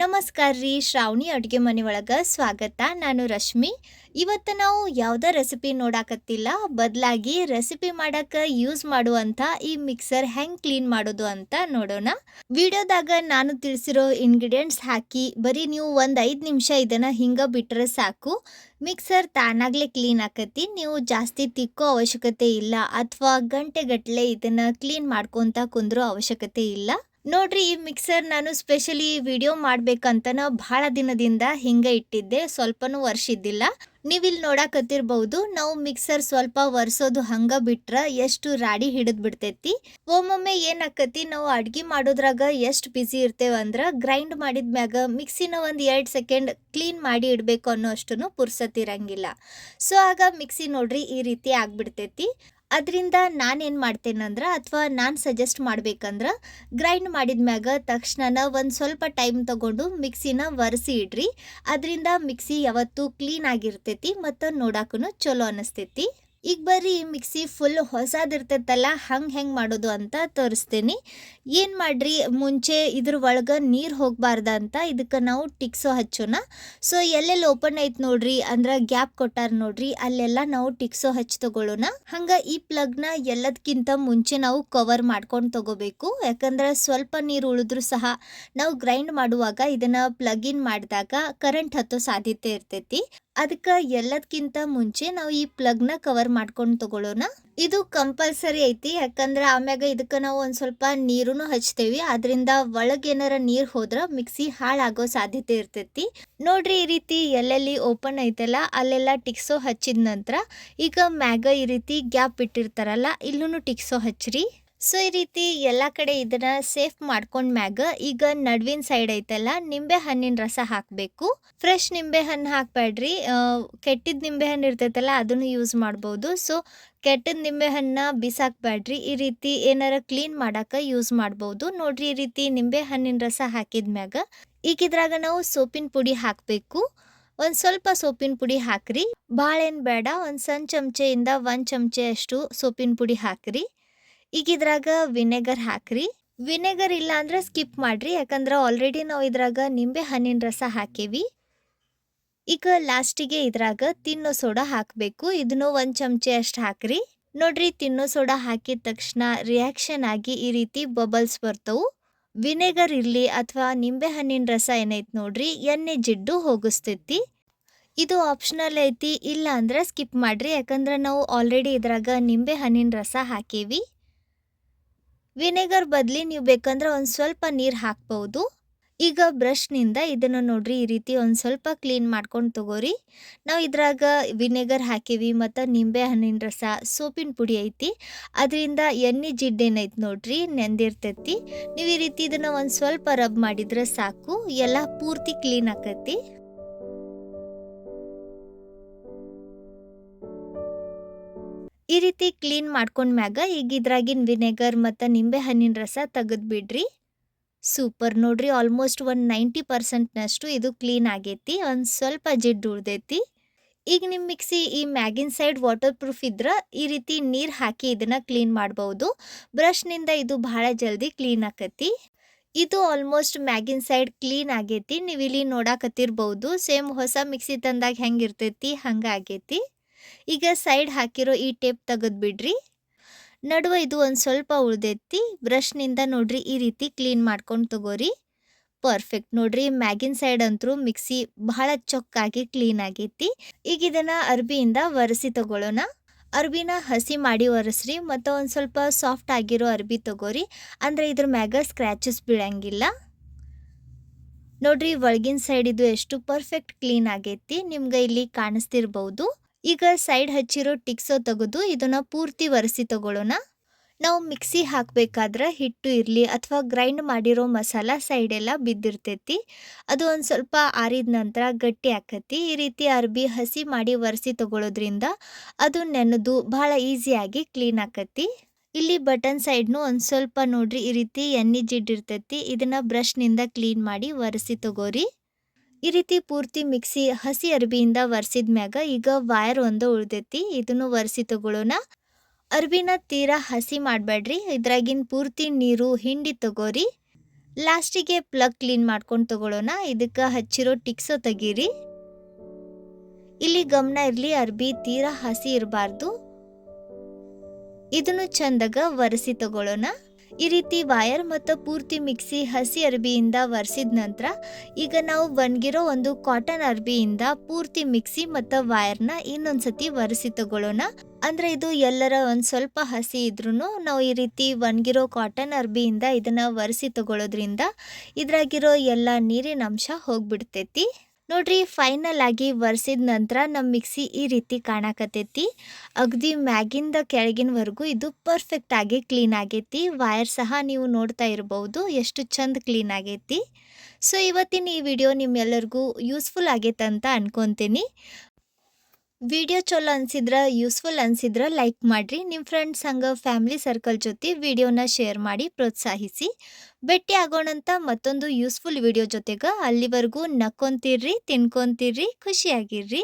ನಮಸ್ಕಾರ ರೀ. ಶ್ರಾವಣಿ ಅಡುಗೆ ಮನೆ ಒಳಗೆ ಸ್ವಾಗತ. ನಾನು ರಶ್ಮಿ. ಇವತ್ತು ನಾವು ಯಾವುದೇ ರೆಸಿಪಿ ನೋಡಾಕತ್ತಿಲ್ಲ, ಬದಲಾಗಿ ರೆಸಿಪಿ ಮಾಡಕ್ಕೆ ಯೂಸ್ ಮಾಡುವಂಥ ಈ ಮಿಕ್ಸರ್ ಹೆಂಗೆ ಕ್ಲೀನ್ ಮಾಡೋದು ಅಂತ ನೋಡೋಣ. ವಿಡಿಯೋದಾಗ ನಾನು ತಿಳಿಸಿರೋ ಇಂಗ್ರೀಡಿಯೆಂಟ್ಸ್ ಹಾಕಿ ಬರೀ ನೀವು ಒಂದು 5 ನಿಮಿಷ ಇದನ್ನು ಹಿಂಗೆ ಬಿಟ್ಟರೆ ಸಾಕು, ಮಿಕ್ಸರ್ ತಾನಾಗಲೇ ಕ್ಲೀನ್ ಆಕತಿ. ನೀವು ಜಾಸ್ತಿ ತಿಕ್ಕೋ ಅವಶ್ಯಕತೆ ಇಲ್ಲ, ಅಥವಾ ಗಂಟೆಗಟ್ಟಲೆ ಇದನ್ನು ಕ್ಲೀನ್ ಮಾಡ್ಕೊತ ಕುಂದ್ರೋ ಅವಶ್ಯಕತೆ ಇಲ್ಲ. ನೋಡ್ರಿ, ಈ ಮಿಕ್ಸರ್ ನಾನು ಸ್ಪೆಷಲಿ ವಿಡಿಯೋ ಮಾಡ್ಬೇಕಂತನ ಬಹಳ ದಿನದಿಂದ ಹಿಂಗೆ ಇಟ್ಟಿದ್ದೆ, ಸ್ವಲ್ಪನೂ ವರ್ಷಿದ್ದಿಲ್ಲ. ನೀವಿಲ್ಲಿ ನೋಡಾಕತ್ತಿರ್ಬಹುದು, ನಾವು ಮಿಕ್ಸರ್ ಸ್ವಲ್ಪ ಒರೆಸೋದು ಹಂಗ ಬಿಟ್ರ ಎಷ್ಟು ರಾಡಿ ಹಿಡಿದ್ ಬಿಡ್ತೈತಿ. ಒಮ್ಮೊಮ್ಮೆ ಏನಾಕತಿ, ನಾವು ಅಡ್ಗೆ ಮಾಡೋದ್ರಾಗ ಎಷ್ಟು ಬಿಸಿ ಇರ್ತೇವೆ ಅಂದ್ರೆ ಗ್ರೈಂಡ್ ಮಾಡಿದ್ಮ್ಯಾಗ ಮಿಕ್ಸಿನ ಒಂದು 2 ಸೆಕೆಂಡ್ ಕ್ಲೀನ್ ಮಾಡಿ ಇಡಬೇಕು ಅನ್ನೋ ಅಷ್ಟೂ ಪುರ್ಸತ್ತಿರಂಗಿಲ್ಲ. ಸೊ ಆಗ ಮಿಕ್ಸಿ ನೋಡ್ರಿ ಈ ರೀತಿ ಆಗ್ಬಿಡ್ತೈತಿ. ಅದರಿಂದ ನಾನೇನು ಮಾಡ್ತೇನಂದ್ರೆ, ಅಥವಾ ನಾನು ಸಜೆಸ್ಟ್ ಮಾಡ್ಬೇಕಂದ್ರೆ, ಗ್ರೈಂಡ್ ಮಾಡಿದ್ಮ್ಯಾಗ ತಕ್ಷಣ ಒಂದು ಸ್ವಲ್ಪ ಟೈಮ್ ತಗೊಂಡು ಮಿಕ್ಸಿನ ಒರೆಸಿ ಇಡ್ರಿ. ಅದರಿಂದ ಮಿಕ್ಸಿ ಯಾವತ್ತೂ ಕ್ಲೀನ್ ಆಗಿರ್ತೈತಿ ಮತ್ತು ನೋಡಕ್ಕೂ ಚಲೋ ಅನಿಸ್ತೈತಿ. ಈಗ ಬರ್ರಿ, ಈ ಮಿಕ್ಸಿ ಫುಲ್ ಹೊಸದಿರ್ತೈತಲ್ಲ, ಹೆಂಗೆ ಮಾಡೋದು ಅಂತ ತೋರಿಸ್ತೀನಿ. ಏನು ಮಾಡ್ರಿ, ಮುಂಚೆ ಇದ್ರ ಒಳಗೆ ನೀರು ಹೋಗಬಾರ್ದ ಅಂತ ಇದಕ್ಕೆ ನಾವು ಟಿಕ್ಸೋ ಹಚ್ಚೋಣ. ಸೊ ಎಲ್ಲೆಲ್ಲಿ ಓಪನ್ ಐತೆ ನೋಡ್ರಿ, ಅಂದ್ರೆ ಗ್ಯಾಪ್ ಕೊಟ್ಟಾರ ನೋಡ್ರಿ, ಅಲ್ಲೆಲ್ಲ ನಾವು ಟಿಕ್ಸೋ ಹಚ್ಚಿ ತಗೊಳ್ಳೋಣ. ಹಂಗೆ ಈ ಪ್ಲಗ್ನ ಎಲ್ಲದಕ್ಕಿಂತ ಮುಂಚೆ ನಾವು ಕವರ್ ಮಾಡ್ಕೊಂಡು ತಗೋಬೇಕು. ಯಾಕಂದ್ರೆ ಸ್ವಲ್ಪ ನೀರು ಉಳಿದ್ರೂ ಸಹ ನಾವು ಗ್ರೈಂಡ್ ಮಾಡುವಾಗ ಇದನ್ನು ಪ್ಲಗ್ ಇನ್ ಮಾಡಿದಾಗ ಕರೆಂಟ್ ಹತ್ತೋ ಸಾಧ್ಯತೆ ಇರ್ತೈತಿ. ಅದಕ್ಕೆ ಎಲ್ಲದಕ್ಕಿಂತ ಮುಂಚೆ ನಾವು ಈ ಪ್ಲಗ್ನ ಕವರ್ ಮಾಡ್ಕೊಂಡು ತಗೊಳ್ಳೋಣ. ಇದು ಕಂಪಲ್ಸರಿ ಐತಿ, ಯಾಕಂದ್ರೆ ಆಮ್ಯಾಗ ಇದಕ್ಕೆ ನಾವು ಒಂದು ಸ್ವಲ್ಪ ನೀರೂ ಹಚ್ತೇವಿ. ಅದರಿಂದ ಒಳಗೇನಾರ ನೀರು ಹೋದ್ರೆ ಮಿಕ್ಸಿ ಹಾಳಾಗೋ ಸಾಧ್ಯತೆ ಇರ್ತೈತಿ. ನೋಡ್ರಿ, ಈ ರೀತಿ ಎಲ್ಲೆಲ್ಲಿ ಓಪನ್ ಐತಲ್ಲ ಅಲ್ಲೆಲ್ಲ ಟಿಕ್ಸೋ ಹಚ್ಚಿದ ನಂತರ ಈಗ ಮ್ಯಾಗ ಈ ರೀತಿ ಗ್ಯಾಪ್ ಇಟ್ಟಿರ್ತಾರಲ್ಲ, ಇಲ್ಲೂ ಟಿಕ್ಸೋ ಹಚ್ಚ್ರಿ. ಸೊ ಈ ರೀತಿ ಎಲ್ಲ ಕಡೆ ಇದನ್ನ ಸೇಫ್ ಮಾಡ್ಕೊಂಡ್ ಮ್ಯಾಗ ಈಗ ನಡುವಿನ ಸೈಡ್ ಐತಲ್ಲ, ನಿಂಬೆ ಹಣ್ಣಿನ ರಸ ಹಾಕಬೇಕು. ಫ್ರೆಶ್ ನಿಂಬೆ ಹಣ್ಣು ಹಾಕ್ಬೇಡ್ರಿ, ಕೆಟ್ಟಿದ ನಿಂಬೆ ಹಣ್ಣು ಇರ್ತೈತಲ್ಲ ಅದನ್ನು ಯೂಸ್ ಮಾಡ್ಬೋದು. ಸೊ ಕೆಟ್ಟದ ನಿಂಬೆ ಹಣ್ಣನ್ನ ಬಿಸಾಕ್ಬೇಡ್ರಿ, ಈ ರೀತಿ ಏನಾರ ಕ್ಲೀನ್ ಮಾಡಕ್ಕೆ ಯೂಸ್ ಮಾಡ್ಬೋದು. ನೋಡ್ರಿ, ಈ ರೀತಿ ನಿಂಬೆ ಹಣ್ಣಿನ ರಸ ಹಾಕಿದ್ಮ್ಯಾಗ ಈಗ ಇದ್ರಾಗ ನಾವು ಸೋಪಿನ ಪುಡಿ ಹಾಕಬೇಕು. ಒಂದು ಸ್ವಲ್ಪ ಸೋಪಿನ ಪುಡಿ ಹಾಕ್ರಿ, ಭಾಳ ಏನು ಬೇಡ. ಒಂದು ಸಣ್ಣ ಚಮಚೆಯಿಂದ 1 ಚಮಚೆ ಅಷ್ಟು ಸೋಪಿನ ಪುಡಿ ಹಾಕ್ರಿ. ಈಗ ಇದ್ರಾಗ ವಿನೆಗರ್ ಹಾಕ್ರಿ. ವಿನೆಗರ್ ಇಲ್ಲ ಅಂದ್ರೆ ಸ್ಕಿಪ್ ಮಾಡ್ರಿ, ಯಾಕಂದ್ರೆ ಆಲ್ರೆಡಿ ನಾವು ಇದ್ರಾಗ ನಿಂಬೆ ಹಣ್ಣಿನ ರಸ ಹಾಕೇವಿ. ಈಗ ಲಾಸ್ಟಿಗೆ ಇದ್ರಾಗ ತಿನ್ನೋ ಸೋಡಾ ಹಾಕಬೇಕು. ಇದನ್ನು 1 ಚಮಚೆ ಅಷ್ಟು ಹಾಕ್ರಿ. ನೋಡ್ರಿ, ತಿನ್ನೋ ಸೋಡಾ ಹಾಕಿದ ತಕ್ಷಣ ರಿಯಾಕ್ಷನ್ ಆಗಿ ಈ ರೀತಿ ಬಬಲ್ಸ್ ಬರ್ತವು. ವಿನೆಗರ್ ಇರಲಿ ಅಥವಾ ನಿಂಬೆ ಹಣ್ಣಿನ ರಸ ಏನೈತಿ ನೋಡ್ರಿ, ಎಣ್ಣೆ ಜಿಡ್ಡು ಹೋಗಿಸ್ತೈತಿ. ಇದು ಆಪ್ಷನಲ್ ಐತಿ, ಇಲ್ಲ ಅಂದ್ರೆ ಸ್ಕಿಪ್ ಮಾಡ್ರಿ, ಯಾಕಂದ್ರೆ ನಾವು ಆಲ್ರೆಡಿ ಇದ್ರಾಗ ನಿಂಬೆ ಹಣ್ಣಿನ ರಸ ಹಾಕೇವಿ. ವಿನೆಗರ್ ಬದಲಿ ನೀವು ಬೇಕಂದ್ರೆ ಒಂದು ಸ್ವಲ್ಪ ನೀರು ಹಾಕ್ಬೋದು. ಈಗ ಬ್ರಷ್ನಿಂದ ಇದನ್ನು ನೋಡ್ರಿ ಈ ರೀತಿ ಒಂದು ಸ್ವಲ್ಪ ಕ್ಲೀನ್ ಮಾಡ್ಕೊಂಡು ತಗೋರಿ. ನಾವು ಇದ್ರಾಗ ವಿನೆಗರ್ ಹಾಕೀವಿ ಮತ್ತು ನಿಂಬೆ ಹಣ್ಣಿನ ರಸ, ಸೋಪಿನ ಪುಡಿ ಐತಿ, ಅದರಿಂದ ಎಣ್ಣೆ ಜಿಡ್ಡೇನೈತಿ ನೋಡ್ರಿ ನೆಂದಿರ್ತೈತಿ. ನೀವು ಈ ರೀತಿ ಇದನ್ನು ಒಂದು ಸ್ವಲ್ಪ ರಬ್ ಮಾಡಿದ್ರೆ ಸಾಕು, ಎಲ್ಲ ಪೂರ್ತಿ ಕ್ಲೀನ್ ಆಕೈತಿ. ಈ ರೀತಿ ಕ್ಲೀನ್ ಮಾಡ್ಕೊಂಡ್ಮ್ಯಾಗ ಈಗ ಇದ್ರಾಗಿನ ವಿನೆಗರ್ ಮತ್ತು ನಿಂಬೆ ಹಣ್ಣಿನ ರಸ ತೆಗೆದು ಬಿಡ್ರಿ. ಸೂಪರ್, ನೋಡ್ರಿ, ಆಲ್ಮೋಸ್ಟ್ ಒಂದು 90% ಇದು ಕ್ಲೀನ್ ಆಗೈತಿ. ಒಂದು ಸ್ವಲ್ಪ ಜಿಡ್ಡು ಉಳ್ದೈತಿ. ಈಗ ನಿಮ್ಮ ಮಿಕ್ಸಿ ಈ ಮ್ಯಾಗಿನ್ ಸೈಡ್ ವಾಟರ್ ಪ್ರೂಫ್ ಇದ್ರೆ ಈ ರೀತಿ ನೀರು ಹಾಕಿ ಇದನ್ನು ಕ್ಲೀನ್ ಮಾಡ್ಬೋದು. ಬ್ರಷ್ನಿಂದ ಇದು ಭಾಳ ಜಲ್ದಿ ಕ್ಲೀನ್ ಆಕತಿ. ಇದು ಆಲ್ಮೋಸ್ಟ್ ಮ್ಯಾಗಿನ್ ಸೈಡ್ ಕ್ಲೀನ್ ಆಗೈತಿ. ನೀವು ಇಲ್ಲಿ ನೋಡಾಕತ್ತಿರ್ಬೋದು, ಸೇಮ್ ಹೊಸ ಮಿಕ್ಸಿ ತಂದಾಗ ಹೆಂಗಿರ್ತೈತಿ ಹಂಗೆ ಆಗೈತಿ. ಈಗ ಸೈಡ್ ಹಾಕಿರೋ ಈ ಟೇಪ್ ತೆಗೆದು ಬಿಡ್ರಿ. ನಡುವೆ ಇದು ಒಂದು ಸ್ವಲ್ಪ ಉಳ್ದೈತಿ. ಬ್ರಷ್ನಿಂದ ನೋಡ್ರಿ ಈ ರೀತಿ ಕ್ಲೀನ್ ಮಾಡ್ಕೊಂಡು ತಗೋರಿ. ಪರ್ಫೆಕ್ಟ್, ನೋಡ್ರಿ, ಮ್ಯಾಗಿನ್ ಸೈಡ್ ಅಂತೂ ಮಿಕ್ಸಿ ಬಹಳ ಚೊಕ್ಕಾಗಿ ಕ್ಲೀನ್ ಆಗೈತಿ. ಈಗ ಇದನ್ನು ಅರ್ಬಿಯಿಂದ ಒರೆಸಿ ತಗೊಳ್ಳೋಣ. ಅರ್ಬಿನ ಹಸಿ ಮಾಡಿ ಒರೆಸ್ರಿ, ಮತ್ತು ಒಂದು ಸ್ವಲ್ಪ ಸಾಫ್ಟ್ ಆಗಿರೋ ಅರ್ಬಿ ತಗೋರಿ, ಅಂದರೆ ಇದ್ರ ಮ್ಯಾಗ ಸ್ಕ್ರ್ಯಾಚಸ್ ಬೀಳಂಗಿಲ್ಲ. ನೋಡ್ರಿ, ಒಳಗಿನ ಸೈಡ್ ಇದು ಎಷ್ಟು ಪರ್ಫೆಕ್ಟ್ ಕ್ಲೀನ್ ಆಗೈತಿ, ನಿಮ್ಗೆ ಇಲ್ಲಿ ಕಾಣಿಸ್ತಿರ್ಬೋದು. ಈಗ ಸೈಡ್ ಹಚ್ಚಿರೋ ಟಿಕ್ಸೋ ತೆಗೆದು ಇದನ್ನು ಪೂರ್ತಿ ಒರೆಸಿ ತಗೊಳ್ಳೋಣ. ನಾವು ಮಿಕ್ಸಿ ಹಾಕಬೇಕಾದ್ರೆ ಹಿಟ್ಟು ಇರಲಿ ಅಥವಾ ಗ್ರೈಂಡ್ ಮಾಡಿರೋ ಮಸಾಲ ಸೈಡೆಲ್ಲ ಬಿದ್ದಿರ್ತೈತಿ, ಅದು ಒಂದು ಸ್ವಲ್ಪ ಆರಿದ ನಂತರ ಗಟ್ಟಿ ಆಕತಿ. ಈ ರೀತಿ ಅರ್ಬಿ ಹಸಿ ಮಾಡಿ ಒರೆಸಿ ತಗೊಳ್ಳೋದ್ರಿಂದ ಅದು ನೆನೆದು ಭಾಳ ಈಸಿಯಾಗಿ ಕ್ಲೀನ್ ಆಕತಿ. ಇಲ್ಲಿ ಬಟನ್ ಸೈಡ್ನು ಒಂದು ಸ್ವಲ್ಪ ನೋಡ್ರಿ ಈ ರೀತಿ ಎಣ್ಣೆ ಜಿಡ್ಡಿರ್ತೈತಿ, ಇದನ್ನು ಬ್ರಷ್ನಿಂದ ಕ್ಲೀನ್ ಮಾಡಿ ಒರೆಸಿ ತಗೋರಿ. ಈ ರೀತಿ ಪೂರ್ತಿ ಮಿಕ್ಸಿ ಹಸಿ ಅರ್ಬಿಯಿಂದ ಒರೆಸಿದ ಮ್ಯಾಗ ಈಗ ವೈರ್ ಒಂದು ಉಳ್ದೈತಿ, ಇದನ್ನು ಒರೆಸಿ ತಗೊಳ್ಳೋಣ. ಅರ್ಬಿನ ತೀರಾ ಹಸಿ ಮಾಡಬೇಡ್ರಿ, ಇದ್ರಾಗಿನ ಪೂರ್ತಿ ನೀರು ಹಿಂಡಿ ತಗೋರಿ. ಲಾಸ್ಟಿಗೆ ಪ್ಲಗ್ ಕ್ಲೀನ್ ಮಾಡ್ಕೊಂಡು ತಗೊಳ್ಳೋಣ. ಇದಕ್ಕೆ ಹಚ್ಚಿರೋ ಟಿಕ್ಸೋ ತೆಗೀರಿ. ಇಲ್ಲಿ ಗಮನ ಇರಲಿ, ಅರ್ಬಿ ತೀರಾ ಹಸಿ ಇರಬಾರ್ದು. ಇದನ್ನು ಚಂದಾಗ ಒರೆಸಿ ತಗೊಳ್ಳೋಣ. ಈ ರೀತಿ ವಾಯರ್ ಮತ್ತು ಪೂರ್ತಿ ಮಿಕ್ಸಿ ಹಸಿ ಅರ್ಬಿಯಿಂದ ಒರೆಸಿದ ನಂತರ ಈಗ ನಾವು ಒಣಗಿರೋ ಒಂದು ಕಾಟನ್ ಅರ್ಬಿಯಿಂದ ಪೂರ್ತಿ ಮಿಕ್ಸಿ ಮತ್ತು ವಾಯರ್ನ ಇನ್ನೊಂದ್ಸತಿ ಒರೆಸಿ ತಗೊಳ್ಳೋಣ. ಅಂದ್ರೆ ಇದು ಎಲ್ಲರ ಒಂದು ಸ್ವಲ್ಪ ಹಸಿ ಇದ್ರೂ ನಾವು ಈ ರೀತಿ ಒಣಗಿರೋ ಕಾಟನ್ ಅರ್ಬಿಯಿಂದ ಇದನ್ನ ಒರೆಸಿ ತಗೊಳ್ಳೋದ್ರಿಂದ ಇದ್ರಾಗಿರೋ ಎಲ್ಲ ನೀರಿನ ಅಂಶ ಹೋಗ್ಬಿಡ್ತೈತಿ. ನೋಡ್ರಿ, ಫೈನಲ್ ಆಗಿ ಒರೆಸಿದ ನಂತರ ನಮ್ಮ ಮಿಕ್ಸಿ ಈ ರೀತಿ ಕಾಣಕತ್ತೈತಿ. ಅಗದಿ ಮ್ಯಾಗಿಂದ ಕೆಳಗಿನವರೆಗೂ ಇದು ಪರ್ಫೆಕ್ಟ್ ಆಗಿ ಕ್ಲೀನ್ ಆಗೈತಿ. ವಾಯರ್ ಸಹ ನೀವು ನೋಡ್ತಾ ಇರಬಹುದು ಎಷ್ಟು ಚಂದ ಕ್ಲೀನ್ ಆಗೈತಿ. ಸೊ ಇವತ್ತಿನ ಈ ವಿಡಿಯೋ ನಿಮ್ಮೆಲ್ಲರಿಗೂ ಯೂಸ್ಫುಲ್ ಆಗೈತೆ ಅಂತ ಅನ್ಕೊಂತೀನಿ. ವಿಡಿಯೋ ಚಲೋ ಅನ್ಸಿದ್ರ, ಯೂಸ್ಫುಲ್ ಅನ್ಸಿದ್ರ ಲೈಕ್ ಮಾಡ್ರಿ. ನಿಮ್ಮ ಫ್ರೆಂಡ್ಸ್ ಹಂಗೆ ಫ್ಯಾಮಿಲಿ ಸರ್ಕಲ್ ಜೊತೆ ವಿಡಿಯೋನ ಶೇರ್ ಮಾಡಿ ಪ್ರೋತ್ಸಾಹಿಸಿ. ಭೇಟಿ ಆಗೋಣಂತ ಮತ್ತೊಂದು ಯೂಸ್ಫುಲ್ ವಿಡಿಯೋ ಜೊತೆಗೆ. ಅಲ್ಲಿವರೆಗೂ ನಕ್ಕೊಂತಿರ್ರಿ, ತಿನ್ಕೊಂತಿರ್ರಿ, ಖುಷಿಯಾಗಿರ್ರಿ.